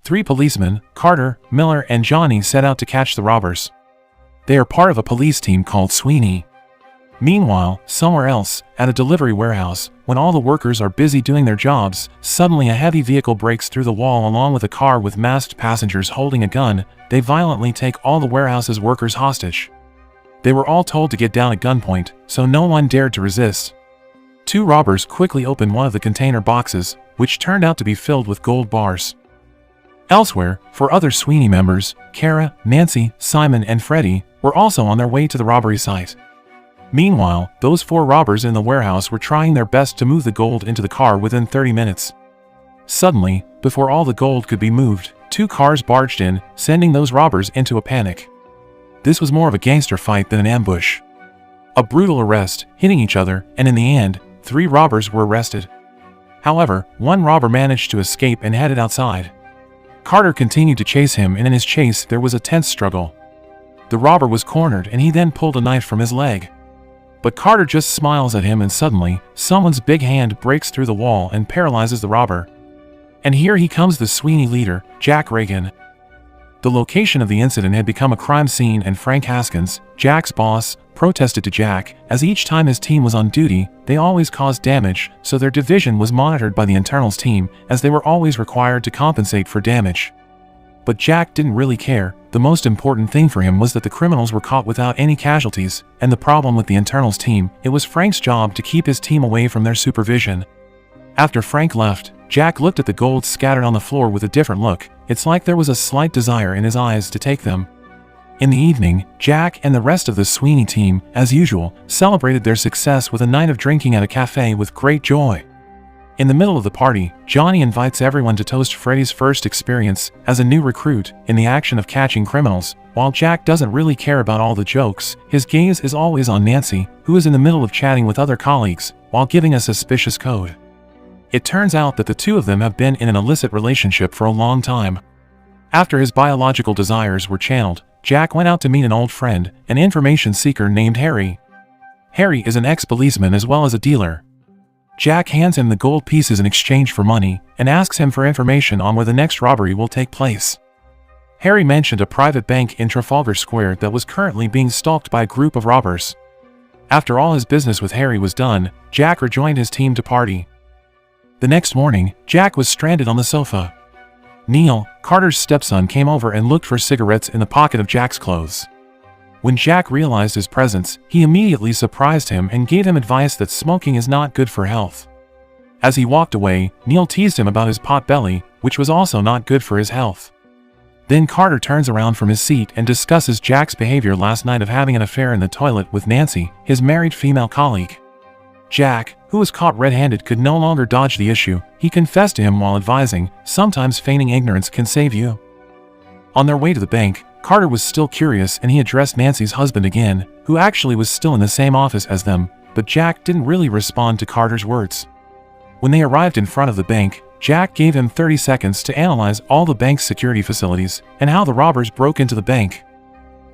3 policemen, Carter, Miller, and Johnny, set out to catch the robbers. They are part of a police team called Sweeney. Meanwhile, somewhere else, at a delivery warehouse, when all the workers are busy doing their jobs, suddenly a heavy vehicle breaks through the wall along with a car with masked passengers holding a gun. They violently take all the warehouse's workers hostage. They were all told to get down at gunpoint, so no one dared to resist. 2 robbers quickly opened one of the container boxes, which turned out to be filled with gold bars. Elsewhere, 4 other Sweeney members, Kara, Nancy, Simon, and Freddie, were also on their way to the robbery site. Meanwhile, those 4 robbers in the warehouse were trying their best to move the gold into the car within 30 minutes. Suddenly, before all the gold could be moved, 2 cars barged in, sending those robbers into a panic. This was more of a gangster fight than an ambush. A brutal arrest, hitting each other, and in the end, 3 robbers were arrested. However, 1 robber managed to escape and headed outside. Carter continued to chase him, and in his chase there was a tense struggle. The robber was cornered and he then pulled a knife from his leg. But Carter just smiles at him, and suddenly, someone's big hand breaks through the wall and paralyzes the robber. And here he comes, the Sweeney leader, Jack Reagan. The location of the incident had become a crime scene, and Frank Haskins, Jack's boss, protested to Jack, as each time his team was on duty, they always caused damage, so their division was monitored by the internals team, as they were always required to compensate for damage. But Jack didn't really care. The most important thing for him was that the criminals were caught without any casualties, and the problem with the internals team, it was Frank's job to keep his team away from their supervision. After Frank left, Jack looked at the gold scattered on the floor with a different look. It's like there was a slight desire in his eyes to take them. In the evening, Jack and the rest of the Sweeney team, as usual, celebrated their success with a night of drinking at a cafe with great joy. In the middle of the party, Johnny invites everyone to toast Freddy's first experience as a new recruit in the action of catching criminals. While Jack doesn't really care about all the jokes, his gaze is always on Nancy, who is in the middle of chatting with other colleagues, while giving a suspicious code. It turns out that the 2 of them have been in an illicit relationship for a long time. After his biological desires were channeled, Jack went out to meet an old friend, an information seeker named Harry. Harry is an ex-policeman as well as a dealer. Jack hands him the gold pieces in exchange for money, and asks him for information on where the next robbery will take place. Harry mentioned a private bank in Trafalgar Square that was currently being stalked by a group of robbers. After all his business with Harry was done, Jack rejoined his team to party. The next morning, Jack was stranded on the sofa. Neil, Carter's stepson, came over and looked for cigarettes in the pocket of Jack's clothes. When Jack realized his presence, he immediately surprised him and gave him advice that smoking is not good for health. As he walked away, Neil teased him about his pot belly, which was also not good for his health. Then Carter turns around from his seat and discusses Jack's behavior last night of having an affair in the toilet with Nancy, his married female colleague. Jack, who was caught red-handed, could no longer dodge the issue. He confessed to him while advising, "Sometimes feigning ignorance can save you." On their way to the bank, Carter was still curious and he addressed Nancy's husband again, who actually was still in the same office as them, but Jack didn't really respond to Carter's words. When they arrived in front of the bank, Jack gave him 30 seconds to analyze all the bank's security facilities and how the robbers broke into the bank.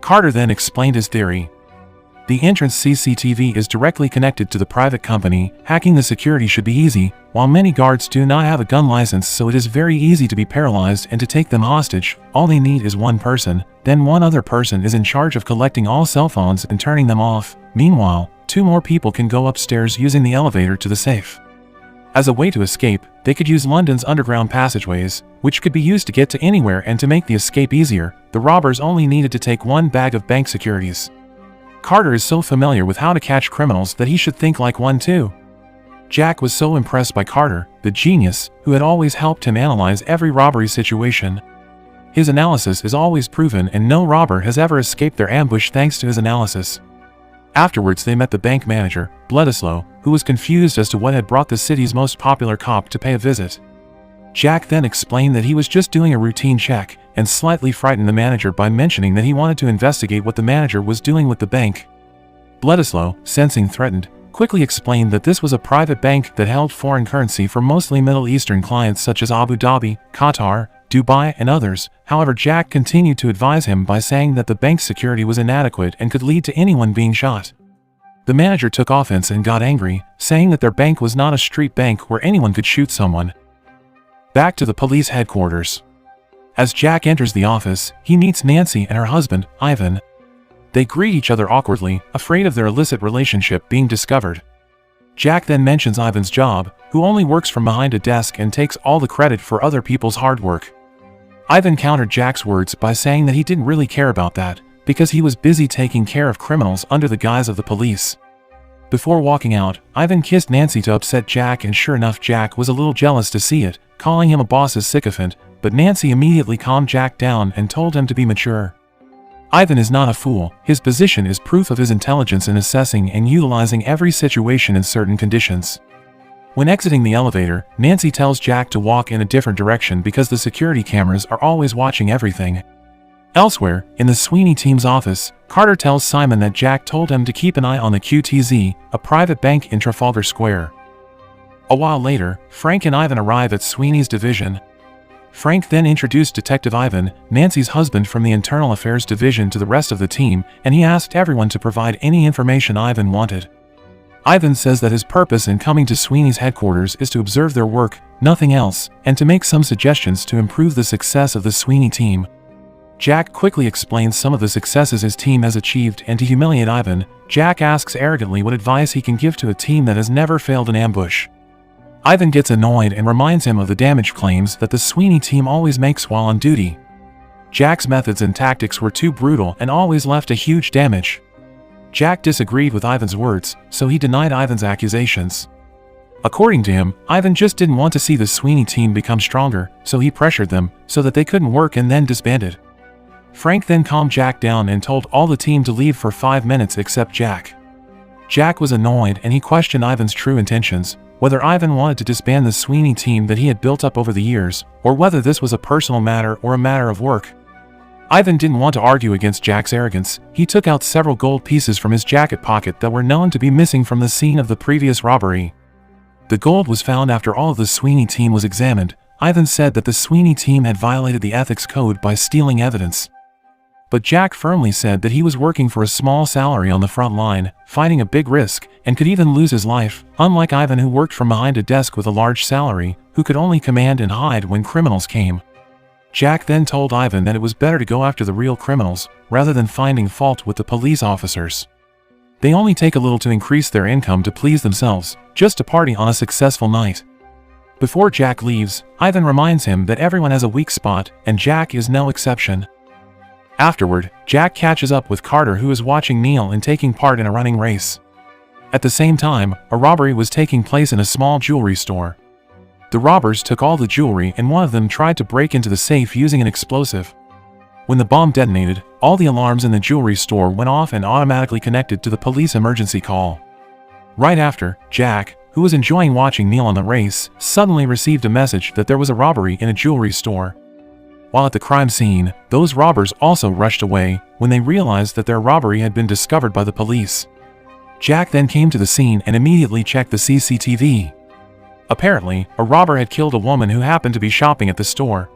Carter then explained his theory. The entrance CCTV is directly connected to the private company. Hacking the security should be easy, while many guards do not have a gun license, so it is very easy to be paralyzed and to take them hostage. All they need is one person, then one other person is in charge of collecting all cell phones and turning them off. Meanwhile, 2 more people can go upstairs using the elevator to the safe. As a way to escape, they could use London's underground passageways, which could be used to get to anywhere, and to make the escape easier, the robbers only needed to take 1 bag of bank securities. Carter is so familiar with how to catch criminals that he should think like one too. Jack was so impressed by Carter, the genius, who had always helped him analyze every robbery situation. His analysis is always proven, and no robber has ever escaped their ambush thanks to his analysis. Afterwards they met the bank manager, Bledisloe, who was confused as to what had brought the city's most popular cop to pay a visit. Jack then explained that he was just doing a routine check, and slightly frightened the manager by mentioning that he wanted to investigate what the manager was doing with the bank. Bledisloe, sensing threatened, quickly explained that this was a private bank that held foreign currency for mostly Middle Eastern clients such as Abu Dhabi, Qatar, Dubai, and others. However, Jack continued to advise him by saying that the bank's security was inadequate and could lead to anyone being shot. The manager took offense and got angry, saying that their bank was not a street bank where anyone could shoot someone. Back to the police headquarters. As Jack enters the office, he meets Nancy and her husband, Ivan. They greet each other awkwardly, afraid of their illicit relationship being discovered. Jack then mentions Ivan's job, who only works from behind a desk and takes all the credit for other people's hard work. Ivan countered Jack's words by saying that he didn't really care about that, because he was busy taking care of criminals under the guise of the police. Before walking out, Ivan kissed Nancy to upset Jack, and sure enough, Jack was a little jealous to see it, calling him a boss's sycophant, but Nancy immediately calmed Jack down and told him to be mature. Ivan is not a fool. His position is proof of his intelligence in assessing and utilizing every situation in certain conditions. When exiting the elevator, Nancy tells Jack to walk in a different direction because the security cameras are always watching everything. Elsewhere, in the Sweeney team's office, Carter tells Simon that Jack told him to keep an eye on the QTZ, a private bank in Trafalgar Square. A while later, Frank and Ivan arrive at Sweeney's division. Frank then introduced Detective Ivan, Nancy's husband from the Internal Affairs Division, to the rest of the team, and he asked everyone to provide any information Ivan wanted. Ivan says that his purpose in coming to Sweeney's headquarters is to observe their work, nothing else, and to make some suggestions to improve the success of the Sweeney team. Jack quickly explains some of the successes his team has achieved, and to humiliate Ivan, Jack asks arrogantly what advice he can give to a team that has never failed an ambush. Ivan gets annoyed and reminds him of the damage claims that the Sweeney team always makes while on duty. Jack's methods and tactics were too brutal and always left a huge damage. Jack disagreed with Ivan's words, so he denied Ivan's accusations. According to him, Ivan just didn't want to see the Sweeney team become stronger, so he pressured them so that they couldn't work and then disbanded. Frank then calmed Jack down and told all the team to leave for 5 minutes except Jack. Jack was annoyed and he questioned Ivan's true intentions, whether Ivan wanted to disband the Sweeney team that he had built up over the years, or whether this was a personal matter or a matter of work. Ivan didn't want to argue against Jack's arrogance. He took out several gold pieces from his jacket pocket that were known to be missing from the scene of the previous robbery. The gold was found after all of the Sweeney team was examined. Ivan said that the Sweeney team had violated the ethics code by stealing evidence. But Jack firmly said that he was working for a small salary on the front line, fighting a big risk, and could even lose his life, unlike Ivan, who worked from behind a desk with a large salary, who could only command and hide when criminals came. Jack then told Ivan that it was better to go after the real criminals, rather than finding fault with the police officers. They only take a little to increase their income to please themselves, just to party on a successful night. Before Jack leaves, Ivan reminds him that everyone has a weak spot, and Jack is no exception. Afterward, Jack catches up with Carter, who is watching Neil and taking part in a running race. At the same time, a robbery was taking place in a small jewelry store. The robbers took all the jewelry and one of them tried to break into the safe using an explosive. When the bomb detonated, all the alarms in the jewelry store went off and automatically connected to the police emergency call. Right after, Jack, who was enjoying watching Neil on the race, suddenly received a message that there was a robbery in a jewelry store. While at the crime scene, those robbers also rushed away when they realized that their robbery had been discovered by the police. Jack then came to the scene and immediately checked the CCTV. Apparently, a robber had killed a woman who happened to be shopping at the store.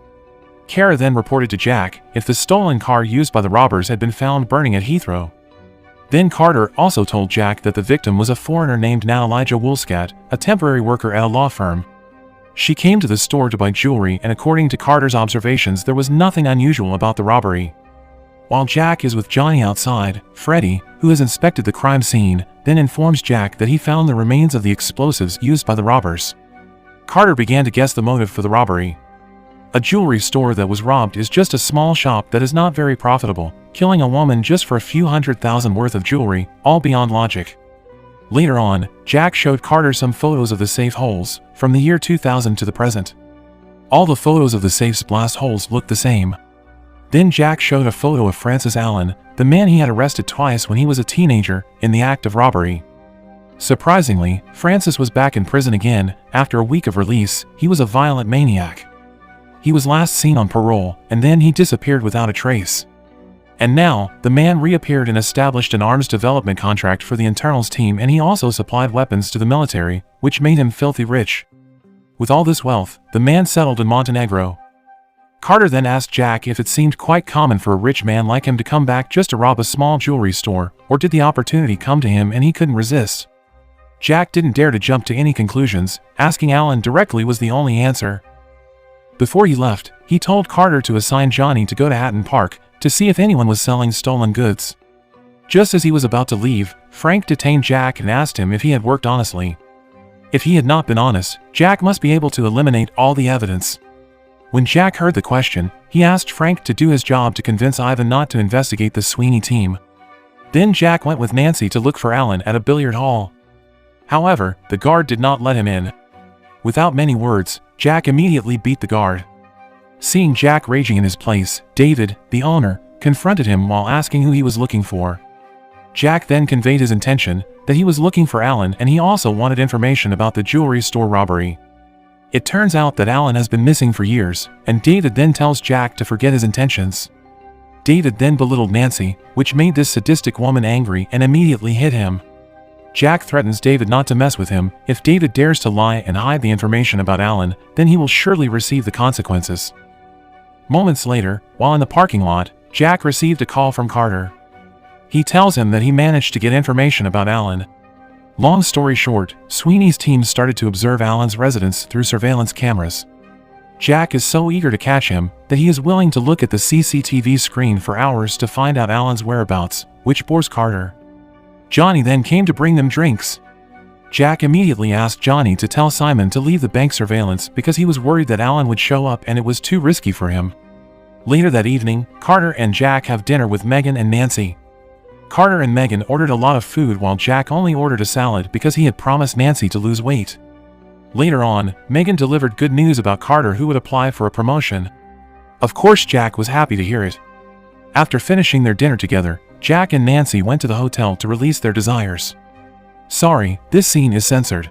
Kara then reported to Jack if the stolen car used by the robbers had been found burning at Heathrow. Then Carter also told Jack that the victim was a foreigner named Elijah Woolscat, a temporary worker at a law firm. She came to the store to buy jewelry, and according to Carter's observations, there was nothing unusual about the robbery. While Jack is with Johnny outside, Freddy, who has inspected the crime scene, then informs Jack that he found the remains of the explosives used by the robbers. Carter began to guess the motive for the robbery. A jewelry store that was robbed is just a small shop that is not very profitable, killing a woman just for a few $100,000 worth of jewelry, all beyond logic. Later on, Jack showed Carter some photos of the safe holes, from the year 2000 to the present. All the photos of the safe's blast holes looked the same. Then Jack showed a photo of Francis Allen, the man he had arrested twice when he was a teenager, in the act of robbery. Surprisingly, Francis was back in prison again. After a week of release, he was a violent maniac. He was last seen on parole, and then he disappeared without a trace. And now, the man reappeared and established an arms development contract for the internals team, and he also supplied weapons to the military, which made him filthy rich. With all this wealth, the man settled in Montenegro. Carter then asked Jack if it seemed quite common for a rich man like him to come back just to rob a small jewelry store, or did the opportunity come to him and he couldn't resist. Jack didn't dare to jump to any conclusions. Asking Allen directly was the only answer. Before he left, he told Carter to assign Johnny to go to Hatton Park to see if anyone was selling stolen goods. Just as he was about to leave, Frank detained Jack and asked him if he had worked honestly. If he had not been honest, Jack must be able to eliminate all the evidence. When Jack heard the question, he asked Frank to do his job to convince Ivan not to investigate the Sweeney team. Then Jack went with Nancy to look for Alan at a billiard hall. However, the guard did not let him in. Without many words, Jack immediately beat the guard. Seeing Jack raging in his place, David, the owner, confronted him while asking who he was looking for. Jack then conveyed his intention, that he was looking for Alan and he also wanted information about the jewelry store robbery. It turns out that Alan has been missing for years, and David then tells Jack to forget his intentions. David then belittled Nancy, which made this sadistic woman angry and immediately hit him. Jack threatens David not to mess with him. If David dares to lie and hide the information about Alan, then he will surely receive the consequences. Moments later, while in the parking lot, Jack received a call from Carter. He tells him that he managed to get information about Alan. Long story short, Sweeney's team started to observe Alan's residence through surveillance cameras. Jack is so eager to catch him that he is willing to look at the CCTV screen for hours to find out Alan's whereabouts, which bores Carter. Johnny then came to bring them drinks. Jack immediately asked Johnny to tell Simon to leave the bank surveillance because he was worried that Alan would show up and it was too risky for him. Later that evening, Carter and Jack have dinner with Megan and Nancy. Carter and Megan ordered a lot of food while Jack only ordered a salad because he had promised Nancy to lose weight. Later on, Megan delivered good news about Carter who would apply for a promotion. Of course Jack was happy to hear it. After finishing their dinner together, Jack and Nancy went to the hotel to release their desires. Sorry, this scene is censored.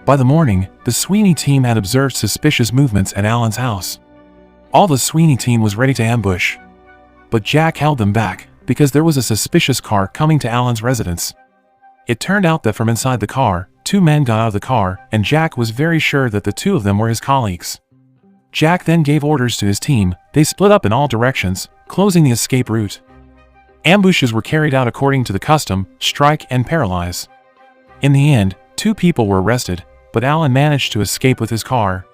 By the morning, the Sweeney team had observed suspicious movements at Alan's house. All the Sweeney team was ready to ambush. But Jack held them back, because there was a suspicious car coming to Alan's residence. It turned out that from inside the car, two men got out of the car, and Jack was very sure that the two of them were his colleagues. Jack then gave orders to his team. They split up in all directions, closing the escape route. Ambushes were carried out according to the custom, strike and paralyze. In the end, 2 people were arrested, but Alan managed to escape with his car.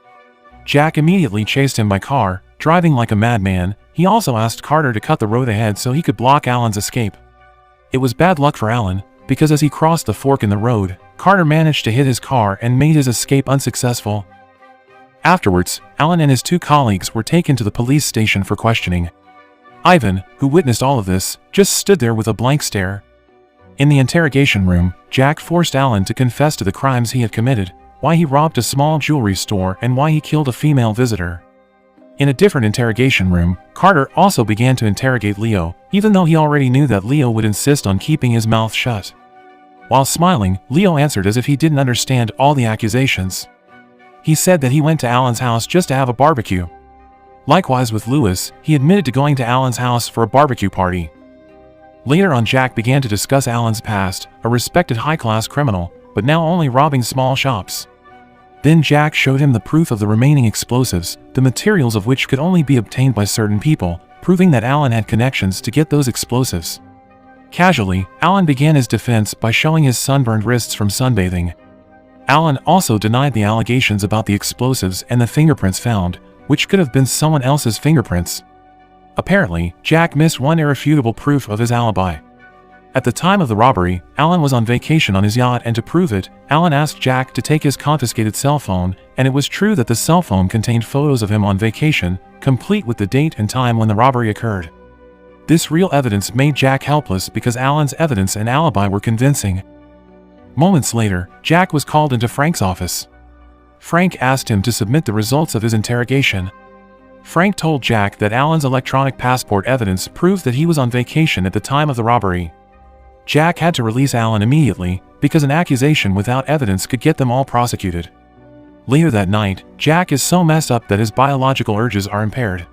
Jack immediately chased him by car, driving like a madman. He also asked Carter to cut the road ahead so he could block Alan's escape. It was bad luck for Alan, because as he crossed the fork in the road, Carter managed to hit his car and made his escape unsuccessful. Afterwards, Alan and his 2 colleagues were taken to the police station for questioning. Ivan, who witnessed all of this, just stood there with a blank stare. In the interrogation room, Jack forced Alan to confess to the crimes he had committed, why he robbed a small jewelry store and why he killed a female visitor. In a different interrogation room, Carter also began to interrogate Leo, even though he already knew that Leo would insist on keeping his mouth shut. While smiling, Leo answered as if he didn't understand all the accusations. He said that he went to Alan's house just to have a barbecue. Likewise with Lewis, he admitted to going to Alan's house for a barbecue party. Later on, Jack began to discuss Alan's past, a respected high-class criminal, but now only robbing small shops. Then Jack showed him the proof of the remaining explosives, the materials of which could only be obtained by certain people, proving that Alan had connections to get those explosives. Casually, Alan began his defense by showing his sunburned wrists from sunbathing. Alan also denied the allegations about the explosives and the fingerprints found, which could have been someone else's fingerprints. Apparently, Jack missed one irrefutable proof of his alibi. At the time of the robbery, Alan was on vacation on his yacht, and to prove it, Alan asked Jack to take his confiscated cell phone, and it was true that the cell phone contained photos of him on vacation, complete with the date and time when the robbery occurred. This real evidence made Jack helpless because Alan's evidence and alibi were convincing. Moments later, Jack was called into Frank's office. Frank asked him to submit the results of his interrogation. Frank told Jack that Alan's electronic passport evidence proved that he was on vacation at the time of the robbery. Jack had to release Alan immediately, because an accusation without evidence could get them all prosecuted. Later that night, Jack is so messed up that his biological urges are impaired.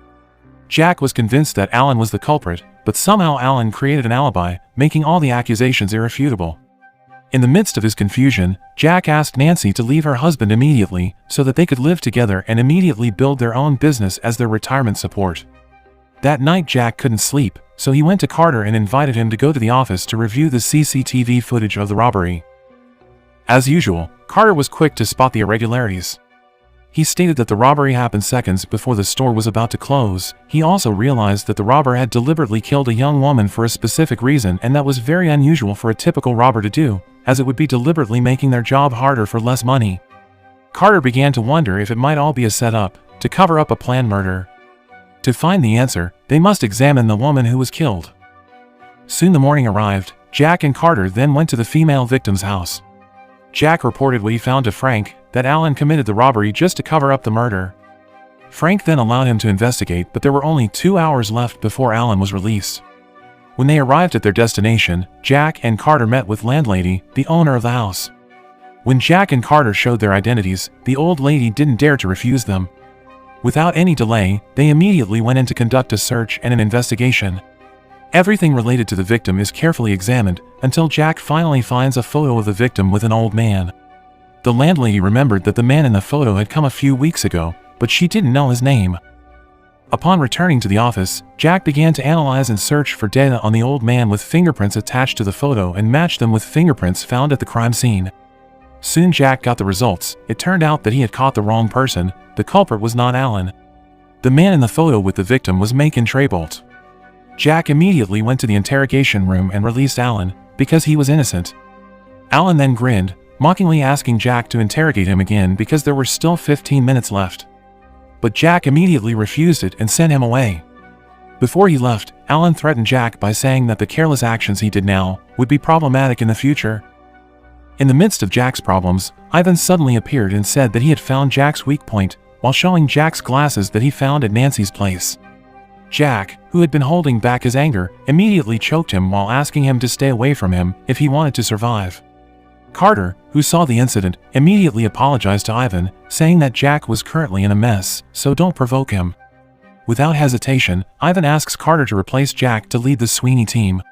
Jack was convinced that Alan was the culprit, but somehow Alan created an alibi, making all the accusations irrefutable. In the midst of his confusion, Jack asked Nancy to leave her husband immediately so that they could live together and immediately build their own business as their retirement support. That night Jack couldn't sleep, so he went to Carter and invited him to go to the office to review the CCTV footage of the robbery. As usual, Carter was quick to spot the irregularities. He stated that the robbery happened seconds before the store was about to close. He also realized that the robber had deliberately killed a young woman for a specific reason, and that was very unusual for a typical robber to do, as it would be deliberately making their job harder for less money. Carter began to wonder if it might all be a setup to cover up a planned murder. To find the answer, they must examine the woman who was killed. Soon the morning arrived. Jack and Carter then went to the female victim's house. Jack reported what he found to Frank, that Alan committed the robbery just to cover up the murder. Frank then allowed him to investigate, but there were only 2 hours left before Alan was released. When they arrived at their destination, Jack and Carter met with landlady, the owner of the house. When Jack and Carter showed their identities, the old lady didn't dare to refuse them. Without any delay, they immediately went in to conduct a search and an investigation. Everything related to the victim is carefully examined, until Jack finally finds a photo of the victim with an old man. The landlady remembered that the man in the photo had come a few weeks ago, but she didn't know his name. Upon returning to the office, Jack began to analyze and search for data on the old man with fingerprints attached to the photo and matched them with fingerprints found at the crime scene. Soon Jack got the results. It turned out that he had caught the wrong person. The culprit was not Alan. The man in the photo with the victim was Macon Trebolt. Jack immediately went to the interrogation room and released Alan, because he was innocent. Alan then grinned, mockingly asking Jack to interrogate him again because there were still 15 minutes left. But Jack immediately refused it and sent him away. Before he left, Alan threatened Jack by saying that the careless actions he did now would be problematic in the future. In the midst of Jack's problems, Ivan suddenly appeared and said that he had found Jack's weak point, while showing Jack's glasses that he found at Nancy's place. Jack, who had been holding back his anger, immediately choked him while asking him to stay away from him if he wanted to survive. Carter, who saw the incident, immediately apologized to Ivan, saying that Jack was currently in a mess, so don't provoke him. Without hesitation, Ivan asks Carter to replace Jack to lead the Sweeney team.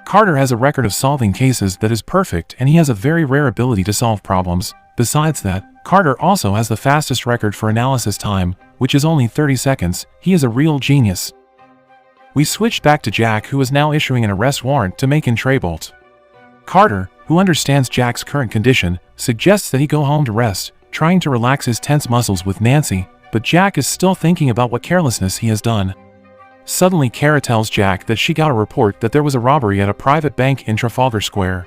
Carter has a record of solving cases that is perfect, and he has a very rare ability to solve problems. Besides that, Carter also has the fastest record for analysis time, which is only 30 seconds. He is a real genius. We switched back to Jack, who is now issuing an arrest warrant to Macon Trebolt. Carter, who understands Jack's current condition, suggests that he go home to rest, trying to relax his tense muscles with Nancy, but Jack is still thinking about what carelessness he has done. Suddenly Kara tells Jack that she got a report that there was a robbery at a private bank in Trafalgar Square.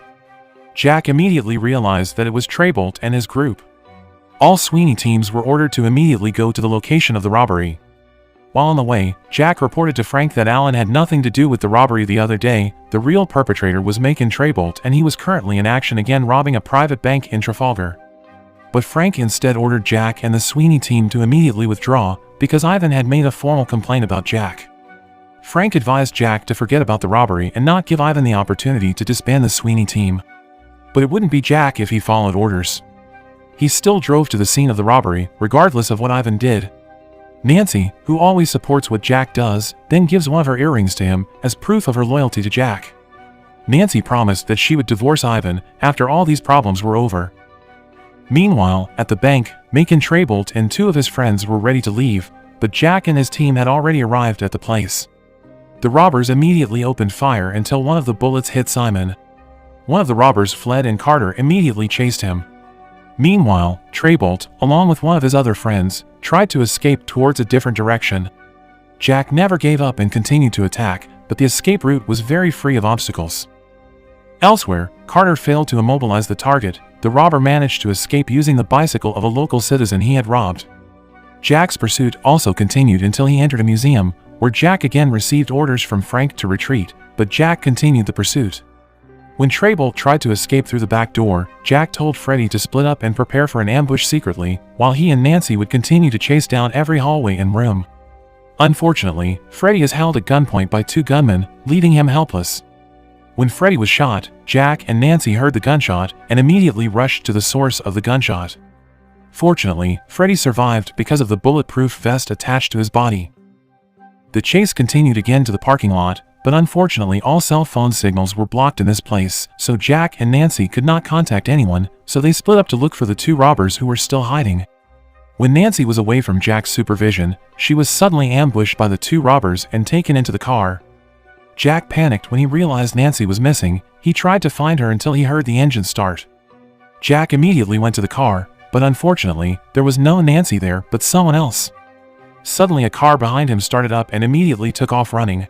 Jack immediately realized that it was Trebolt and his group. All Sweeney teams were ordered to immediately go to the location of the robbery. While on the way, Jack reported to Frank that Alan had nothing to do with the robbery the other day. The real perpetrator was Macon Trebolt, and he was currently in action again robbing a private bank in Trafalgar. But Frank instead ordered Jack and the Sweeney team to immediately withdraw, because Ivan had made a formal complaint about Jack. Frank advised Jack to forget about the robbery and not give Ivan the opportunity to disband the Sweeney team. But it wouldn't be Jack if he followed orders. He still drove to the scene of the robbery, regardless of what Ivan did. Nancy, who always supports what Jack does, then gives one of her earrings to him as proof of her loyalty to Jack. Nancy promised that she would divorce Ivan after all these problems were over. Meanwhile, at the bank, Macon Trebolt and 2 of his friends were ready to leave, but Jack and his team had already arrived at the place. The robbers immediately opened fire until one of the bullets hit Simon. One of the robbers fled and Carter immediately chased him. Meanwhile, Trebolt, along with one of his other friends, tried to escape towards a different direction. Jack never gave up and continued to attack, but the escape route was very free of obstacles. Elsewhere, Carter failed to immobilize the target. The robber managed to escape using the bicycle of a local citizen he had robbed. Jack's pursuit also continued until he entered a museum, where Jack again received orders from Frank to retreat, but Jack continued the pursuit. When Trebolt tried to escape through the back door, Jack told Freddy to split up and prepare for an ambush secretly, while he and Nancy would continue to chase down every hallway and room. Unfortunately, Freddy is held at gunpoint by 2 gunmen, leaving him helpless. When Freddy was shot, Jack and Nancy heard the gunshot and immediately rushed to the source of the gunshot. Fortunately, Freddy survived because of the bulletproof vest attached to his body. The chase continued again to the parking lot, but unfortunately all cell phone signals were blocked in this place, so Jack and Nancy could not contact anyone, so they split up to look for the 2 robbers who were still hiding. When Nancy was away from Jack's supervision, she was suddenly ambushed by the 2 robbers and taken into the car. Jack panicked when he realized Nancy was missing. He tried to find her until he heard the engine start. Jack immediately went to the car, but unfortunately, there was no Nancy there but someone else. Suddenly a car behind him started up and immediately took off running.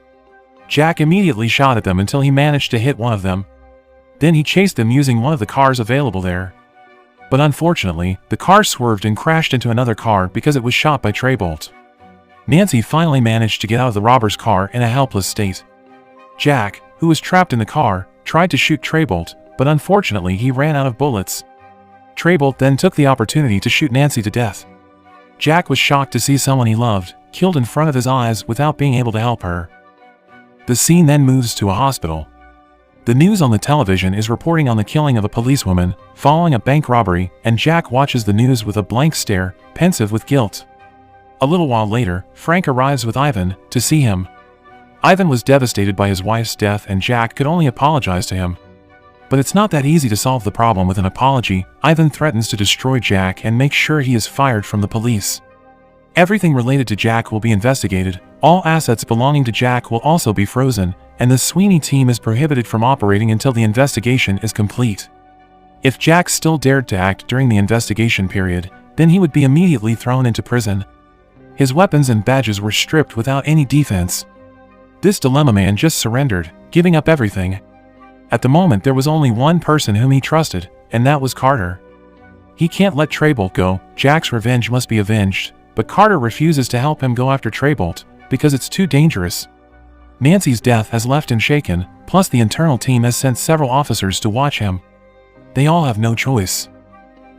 Jack immediately shot at them until he managed to hit one of them. Then he chased them using one of the cars available there. But unfortunately, the car swerved and crashed into another car because it was shot by Traybolt. Nancy finally managed to get out of the robber's car in a helpless state. Jack, who was trapped in the car, tried to shoot Traybolt, but unfortunately he ran out of bullets. Traybolt then took the opportunity to shoot Nancy to death. Jack was shocked to see someone he loved killed in front of his eyes without being able to help her. The scene then moves to a hospital. The news on the television is reporting on the killing of a policewoman following a bank robbery, and Jack watches the news with a blank stare, pensive with guilt. A little while later, Frank arrives with Ivan to see him. Ivan was devastated by his wife's death and Jack could only apologize to him. But it's not that easy to solve the problem with an apology. Ivan threatens to destroy Jack and make sure he is fired from the police. Everything related to Jack will be investigated, all assets belonging to Jack will also be frozen, and the Sweeney team is prohibited from operating until the investigation is complete. If Jack still dared to act during the investigation period, then he would be immediately thrown into prison. His weapons and badges were stripped without any defense. This dilemma man just surrendered, giving up everything. At the moment there was only one person whom he trusted, and that was Carter. He can't let Traybolt go. Jack's revenge must be avenged, but Carter refuses to help him go after Traybolt, because it's too dangerous. Nancy's death has left him shaken, plus the internal team has sent several officers to watch him. They all have no choice.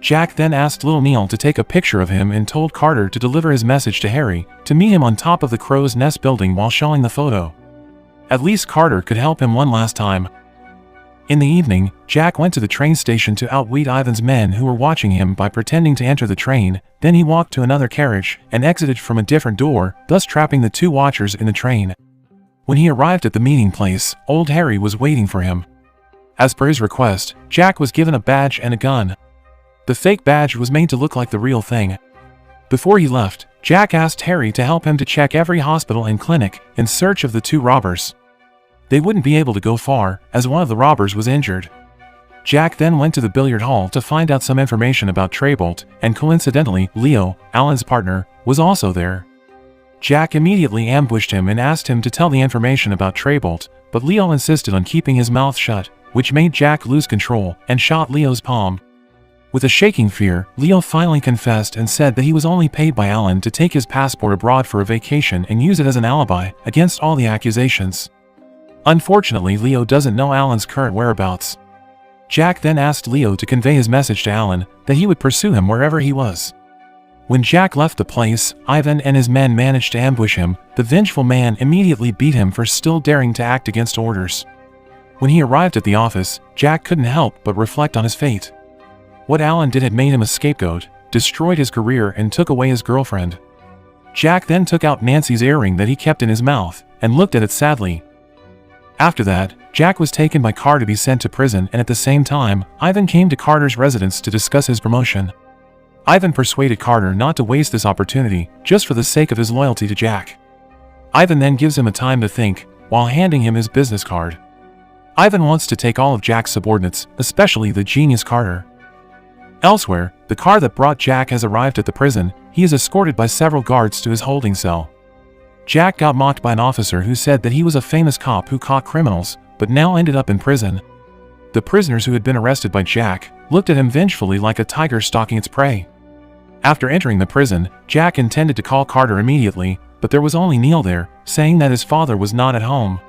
Jack then asked Little Neil to take a picture of him and told Carter to deliver his message to Harry, to meet him on top of the Crow's Nest building while showing the photo. At least Carter could help him one last time. In the evening, Jack went to the train station to outwit Ivan's men who were watching him by pretending to enter the train, then he walked to another carriage and exited from a different door, thus trapping the two watchers in the train. When he arrived at the meeting place, old Harry was waiting for him. As per his request, Jack was given a badge and a gun. The fake badge was made to look like the real thing. Before he left, Jack asked Harry to help him to check every hospital and clinic in search of the two robbers. They wouldn't be able to go far, as one of the robbers was injured. Jack then went to the billiard hall to find out some information about Traybolt, and coincidentally, Leo, Alan's partner, was also there. Jack immediately ambushed him and asked him to tell the information about Traybolt, but Leo insisted on keeping his mouth shut, which made Jack lose control and shot Leo's palm. With a shaking fear, Leo finally confessed and said that he was only paid by Alan to take his passport abroad for a vacation and use it as an alibi against all the accusations. Unfortunately, Leo doesn't know Alan's current whereabouts. Jack then asked Leo to convey his message to Alan that he would pursue him wherever he was. When Jack left the place, Ivan and his men managed to ambush him. The vengeful man immediately beat him for still daring to act against orders. When he arrived at the office, Jack couldn't help but reflect on his fate. What Alan did had made him a scapegoat, destroyed his career and took away his girlfriend. Jack then took out Nancy's earring that he kept in his mouth, and looked at it sadly. After that, Jack was taken by Carter to be sent to prison, and at the same time, Ivan came to Carter's residence to discuss his promotion. Ivan persuaded Carter not to waste this opportunity, just for the sake of his loyalty to Jack. Ivan then gives him a time to think, while handing him his business card. Ivan wants to take all of Jack's subordinates, especially the genius Carter. Elsewhere, the car that brought Jack has arrived at the prison. He is escorted by several guards to his holding cell. Jack got mocked by an officer who said that he was a famous cop who caught criminals, but now ended up in prison. The prisoners who had been arrested by Jack looked at him vengefully like a tiger stalking its prey. After entering the prison, Jack intended to call Carter immediately, but there was only Neil there, saying that his father was not at home.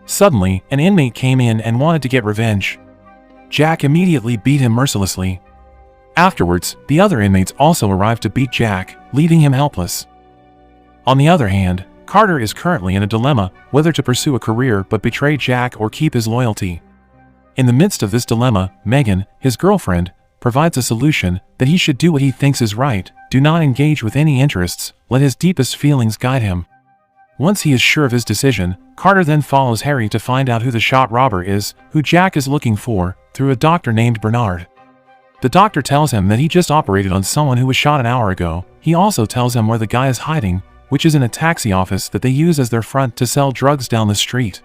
Suddenly, an inmate came in and wanted to get revenge. Jack immediately beat him mercilessly. Afterwards, the other inmates also arrived to beat Jack, leaving him helpless. On the other hand, Carter is currently in a dilemma whether to pursue a career but betray Jack or keep his loyalty. In the midst of this dilemma, Megan, his girlfriend, provides a solution that he should do what he thinks is right, do not engage with any interests, let his deepest feelings guide him. Once he is sure of his decision, Carter then follows Harry to find out who the shot robber is, who Jack is looking for, through a doctor named Bernard. The doctor tells him that he just operated on someone who was shot an hour ago. He also tells him where the guy is hiding, which is in a taxi office that they use as their front to sell drugs down the street.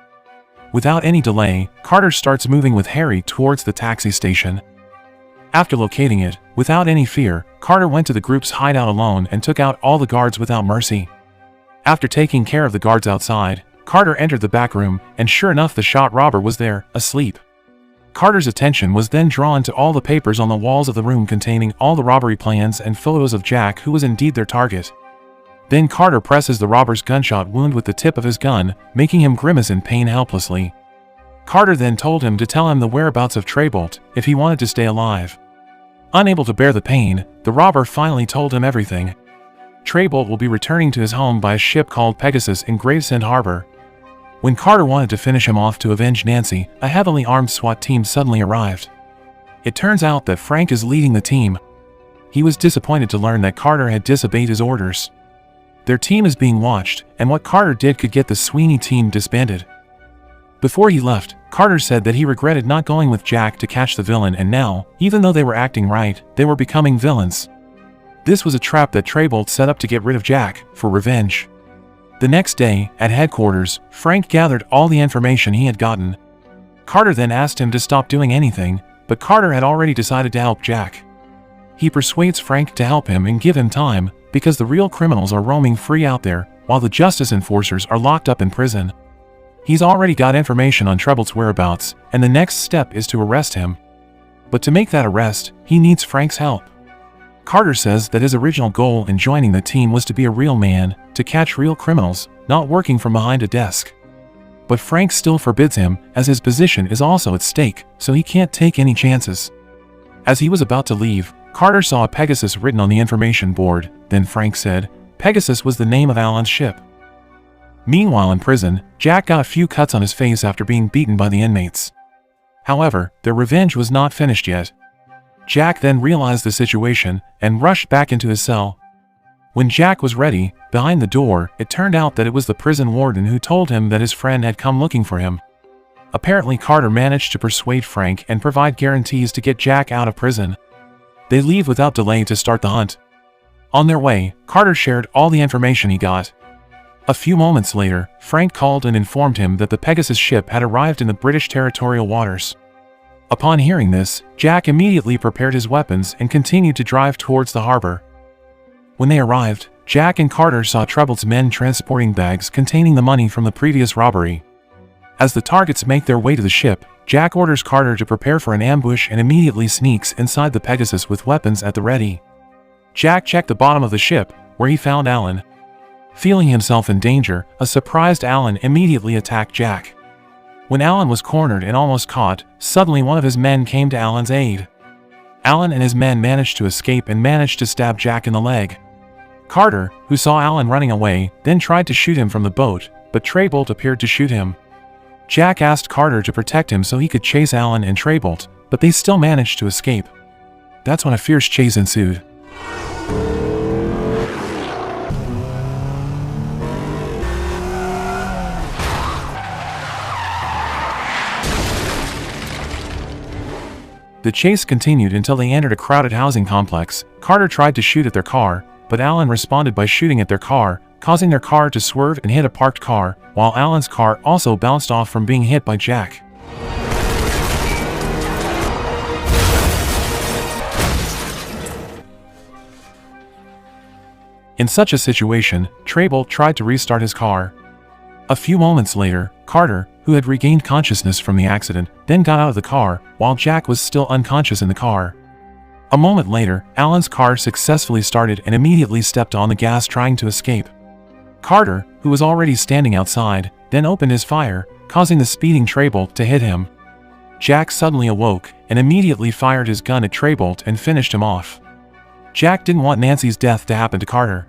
Without any delay, Carter starts moving with Harry towards the taxi station. After locating it, without any fear, Carter went to the group's hideout alone and took out all the guards without mercy. After taking care of the guards outside, Carter entered the back room, and sure enough the shot robber was there, asleep. Carter's attention was then drawn to all the papers on the walls of the room containing all the robbery plans and photos of Jack, who was indeed their target. Then Carter presses the robber's gunshot wound with the tip of his gun, making him grimace in pain helplessly. Carter then told him to tell him the whereabouts of Trebolt if he wanted to stay alive. Unable to bear the pain, the robber finally told him everything. Trebolt will be returning to his home by a ship called Pegasus in Gravesend Harbor. When Carter wanted to finish him off to avenge Nancy, a heavily armed SWAT team suddenly arrived. It turns out that Frank is leading the team. He was disappointed to learn that Carter had disobeyed his orders. Their team is being watched, and what Carter did could get the Sweeney team disbanded. Before he left, Carter said that he regretted not going with Jack to catch the villain, and now, even though they were acting right, they were becoming villains. This was a trap that Trebolt set up to get rid of Jack, for revenge. The next day, at headquarters, Frank gathered all the information he had gotten. Carter then asked him to stop doing anything, but Carter had already decided to help Jack. He persuades Frank to help him and give him time, because the real criminals are roaming free out there, while the justice enforcers are locked up in prison. He's already got information on Trebolt's whereabouts, and the next step is to arrest him. But to make that arrest, he needs Frank's help. Carter says that his original goal in joining the team was to be a real man, to catch real criminals, not working from behind a desk. But Frank still forbids him, as his position is also at stake, so he can't take any chances. As he was about to leave, Carter saw a Pegasus written on the information board. Then Frank said, Pegasus was the name of Alan's ship. Meanwhile in prison, Jack got a few cuts on his face after being beaten by the inmates. However, their revenge was not finished yet. Jack then realized the situation, and rushed back into his cell. When Jack was ready, behind the door, it turned out that it was the prison warden who told him that his friend had come looking for him. Apparently Carter managed to persuade Frank and provide guarantees to get Jack out of prison. They leave without delay to start the hunt. On their way, Carter shared all the information he got. A few moments later, Frank called and informed him that the Pegasus ship had arrived in the British territorial waters. Upon hearing this, Jack immediately prepared his weapons and continued to drive towards the harbor. When they arrived, Jack and Carter saw Trebold's men transporting bags containing the money from the previous robbery. As the targets make their way to the ship, Jack orders Carter to prepare for an ambush and immediately sneaks inside the Pegasus with weapons at the ready. Jack checked the bottom of the ship, where he found Alan. Feeling himself in danger, a surprised Alan immediately attacked Jack. When Alan was cornered and almost caught, suddenly one of his men came to Alan's aid. Alan and his men managed to escape and managed to stab Jack in the leg. Carter, who saw Alan running away, then tried to shoot him from the boat, but Trebolt appeared to shoot him. Jack asked Carter to protect him so he could chase Alan and Trebolt, but they still managed to escape. That's when a fierce chase ensued. The chase continued until they entered a crowded housing complex. Carter tried to shoot at their car, but Alan responded by shooting at their car, causing their car to swerve and hit a parked car, while Alan's car also bounced off from being hit by Jack. In such a situation, Trebolt tried to restart his car. A few moments later, Carter, who had regained consciousness from the accident, then got out of the car, while Jack was still unconscious in the car. A moment later, Alan's car successfully started and immediately stepped on the gas trying to escape. Carter, who was already standing outside, then opened his fire, causing the speeding Trebolt to hit him. Jack suddenly awoke, and immediately fired his gun at Trebolt and finished him off. Jack didn't want Nancy's death to happen to Carter.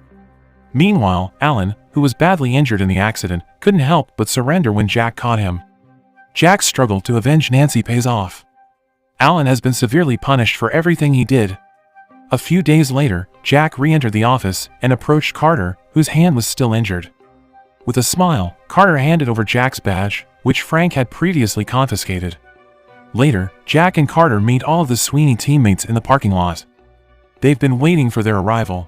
Meanwhile, Alan, who was badly injured in the accident, couldn't help but surrender when Jack caught him. Jack's struggle to avenge Nancy pays off. Alan has been severely punished for everything he did. A few days later, Jack re-entered the office and approached Carter, whose hand was still injured. With a smile, Carter handed over Jack's badge, which Frank had previously confiscated. Later, Jack and Carter meet all of the Sweeney teammates in the parking lot. They've been waiting for their arrival.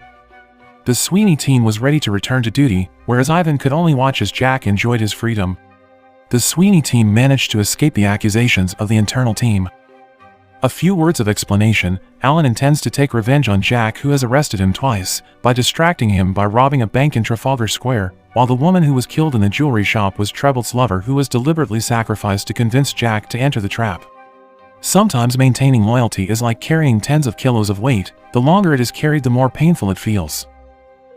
The Sweeney team was ready to return to duty, whereas Ivan could only watch as Jack enjoyed his freedom. The Sweeney team managed to escape the accusations of the internal team. A few words of explanation. Alan intends to take revenge on Jack, who has arrested him twice, by distracting him by robbing a bank in Trafalgar Square, while the woman who was killed in the jewelry shop was Treble's lover, who was deliberately sacrificed to convince Jack to enter the trap. Sometimes maintaining loyalty is like carrying tens of kilos of weight. The longer it is carried, the more painful it feels.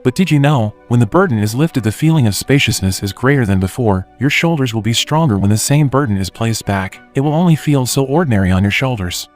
But did you know, when the burden is lifted, the feeling of spaciousness is greater than before. Your shoulders will be stronger when the same burden is placed back. It will only feel so ordinary on your shoulders.